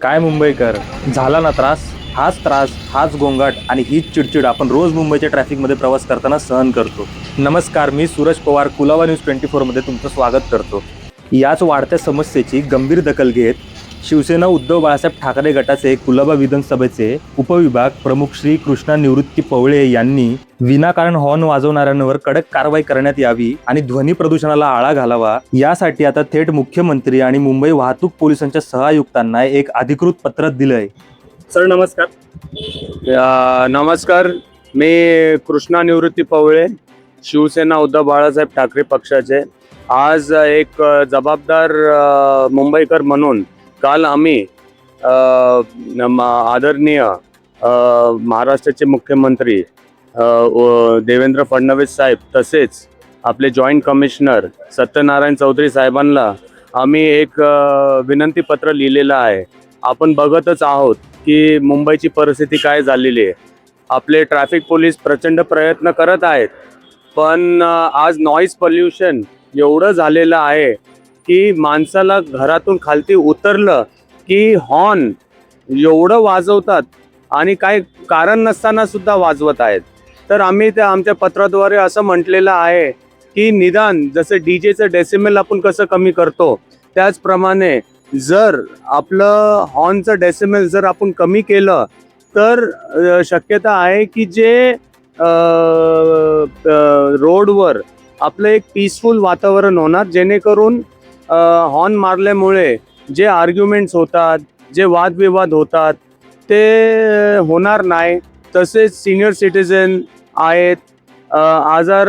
काय मुंबईकर, झाला ना त्रास? हाच गोंगाट आणि हीच चिडचिड आपण रोज मुंबईच्या ट्रॅफिकमध्ये प्रवास करताना सहन करतो. नमस्कार, मी सूरज पवार, कुलाबा न्यूज 24 मध्ये तुमचं स्वागत करतो. याच वाढत्या समस्येची गंभीर दखल घेत शिवसेना उद्धव बाळासाहेब ठाकरे गटाचे कुलाबा विधानसभेचे उपविभाग प्रमुख श्री कृष्णा निवृत्ती पवळे यांनी विनाकारण हॉर्न वाजवणाऱ्यांवर कडक कारवाई करण्यात यावी आणि ध्वनी प्रदूषणाला आळा घालावा, यासाठी आता थेट मुख्यमंत्री आणि मुंबई वाहतूक पोलिसांच्या सहआयुक्तांना एक अधिकृत पत्र दिलंय. सर नमस्कार. नमस्कार, मी कृष्णा निवृत्ती पवळे, शिवसेना उद्धव बाळासाहेब ठाकरे पक्षाचे. आज एक जबाबदार मुंबईकर म्हणून काल आम्ही आदरणीय महाराष्ट्राचे मुख्यमंत्री देवेंद्र फडणवीस साहेब तसेच आपले जॉईंट कमिशनर सत्यनारायण चौधरी साहेबांना आम्ही एक विनंती पत्र लिहिलेलं आहे. आपण बघतच आहोत की मुंबईची परिस्थिती काय झालेली आहे. आपले ट्रॅफिक पोलीस प्रचंड प्रयत्न करत आहेत, पण आज नॉईज पोल्युशन एवढं झालेलं आहे की माणसाला घरातून खालती उतरलं की हॉर्न एवढं वाजवतात आणि काही कारण नसताना सुद्धा वाजवत आहेत. तर आम्ही त्या आमच्या पत्राद्वारे असं म्हटलेलं आहे की निदान जसं डीजेचं डेसिमल आपण कसं कमी करतो त्याचप्रमाणे जर आपलं हॉर्नचं डेसिमल जर आपण कमी केलं तर शक्यता आहे की जे रोडवर आपलं एक पीसफुल वातावरण होणार, जेणेकरून हॉर्न मारल्यामुळे जे आर्ग्युमेंट्स होतात, जे वादविवाद होतात ते होणार नाही. तसेच सिनियर सिटीजन आहेत, आजार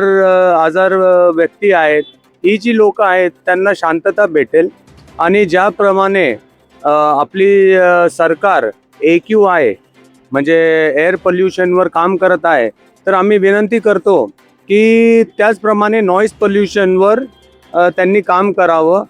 व्यक्ती आहेत, ही जी लोक आहेत त्यांना शांतता भेटेल. आणि ज्याप्रमाणे आपली सरकार AQI म्हणजे एअर पोल्युशनवर काम करत आहे, तर आम्ही विनंती करतो की त्याचप्रमाणे नॉईज पोल्युशनवर त्यांनी काम करावं.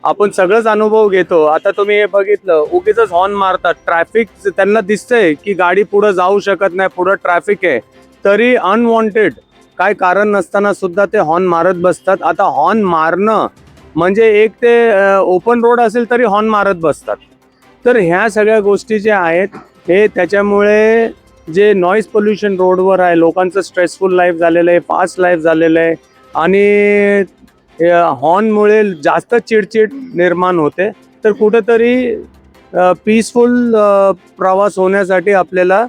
आपण सगळंच अनुभव घेतो. आता तुम्ही हे बघितलं, उगीच हॉर्न मारतात. ट्रॅफिक त्यांना दिसतंय की गाडी पुढं जाऊ शकत नाही, पुढं ट्रॅफिक आहे, तरी अनवॉन्टेड काय कारण नसताना सुद्धा ते हॉर्न मारत बसतात. आता हॉर्न मारणं म्हणजे एक ते ओपन रोड असेल तरी हॉर्न मारत बसतात. तर ह्या सगळ्या गोष्टी ज्या आहेत हे त्याच्यामुळे जे नॉईज पोल्युशन रोडवर आहे, लोकांचं स्ट्रेसफुल लाईफ झालेलं आहे, फास्ट लाईफ झालेलं आहे आणि हॉर्नमुळे जास्त चिडचिड निर्माण होते. तर कुठेतरी पीसफुल प्रवास होण्यासाठी आपल्याला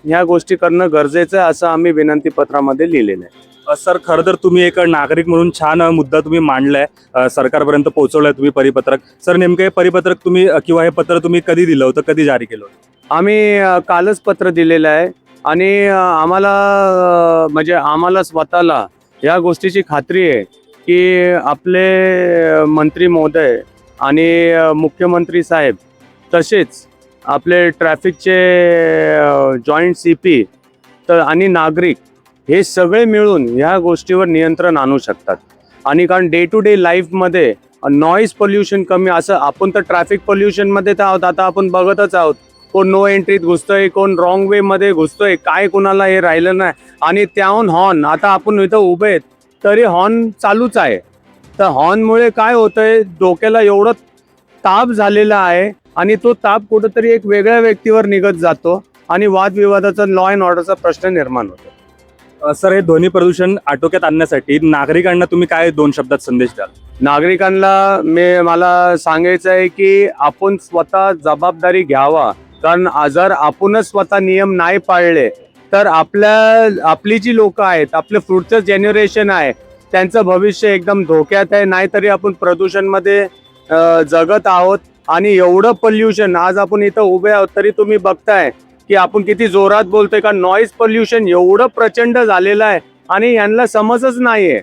ह्या गोष्टी करणं गरजेचं आहे, असं आम्ही विनंतीपत्रामध्ये लिहिलेलं आहे. सर, खरं तर तुम्ही एक नागरिक म्हणून छान मुद्दा तुम्ही मांडलाय, सरकारपर्यंत पोहोचवलाय तुम्ही परिपत्रक. सर, नेमकं हे परिपत्रक तुम्ही किंवा हे पत्र तुम्ही कधी दिलं होतं, कधी जारी केलं होतं? आम्ही कालच पत्र दिलेलं आहे आणि आम्हाला स्वतःला या गोष्टीची खात्री आहे की आपले मंत्री महोदय आणि मुख्यमंत्री साहेब तसेच आपले ट्रॅफिकचे जॉईंट CP तर आणि नागरिक हे सगळे मिळून ह्या गोष्टीवर नियंत्रण आणू शकतात. आणि कारण डे टू डे लाईफमध्ये नॉईज पोल्युशन कमी, असं आपण तर ट्रॅफिक पोल्युशनमध्ये तर आहोत, आता आपण बघतच आहोत. कोण नो एंट्रीत घुसतोय, कोण रॉंग वेमध्ये घुसतोय, काय कुणाला हे राहिलं नाही. आणि त्याहून हॉर्न, आता आपण इथं उभे आहेत तरी हॉर्न चालूच आहे. तर हॉर्नमुळे काय होतंय, डोक्याला एवढं ताप झालेला आहे आणि तो ताप कुठंतरी एक वेगळ्या व्यक्तीवर निघत जातो आणि वादविवादाचा, लॉ अँड ऑर्डरचा प्रश्न निर्माण होतो. सर, हे ध्वनी प्रदूषण आटोक्यात आणण्यासाठी नागरिकांना तुम्ही काय 2 शब्दात संदेश द्याल? नागरिकांना मला सांगायचं आहे की आपण स्वतः जबाबदारी घ्यावा. कारण जर आपणच स्वतः नियम नाही पाळले तर आपली जी लोक आहेत, आपलं पुढचं जनरेशन आहे, त्यांचं भविष्य एकदम धोक्यात आहे. नाहीतरी आपण प्रदूषणमध्ये जगत आहोत आणि एवढं पोल्युशन, आज आपण इथं उभे आहोत तरी तुम्ही बघताय की आपण किती जोरात बोलतोय. का नॉईज पोल्युशन एवढं प्रचंड झालेलं आहे आणि यांना समजच नाहीये.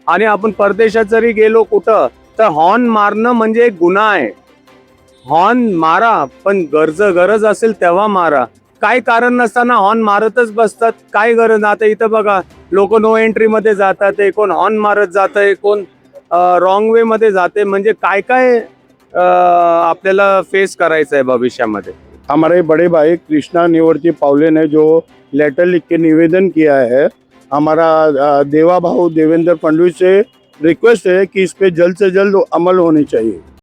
आणि आपण परदेशात जरी गेलो कुठं तर हॉर्न मारणं म्हणजे एक गुन्हा आहे. हॉर्न मारा, पण गरज असेल तेव्हा मारा. काय कारण नसताना हॉर्न मारतच बसतात, काय गरज. आता इथं बघा, लोक नो एंट्रीमध्ये जातात, कोण हॉर्न मारत जात आहे, कोण रॉंग वे मध्ये जाते. म्हणजे काय काय आपल्याला फेस करायचं आहे भविष्यामध्ये. हमारे बड़े भाई कृष्णा निवृत्ति पवले ने जो लेटर लिख के निवेदन किया है, हमारा देवा भाऊ देवेंद्र फडणवीस से रिक्वेस्ट है कि इस पे जल्द से जल्द अमल होनी चाहिए।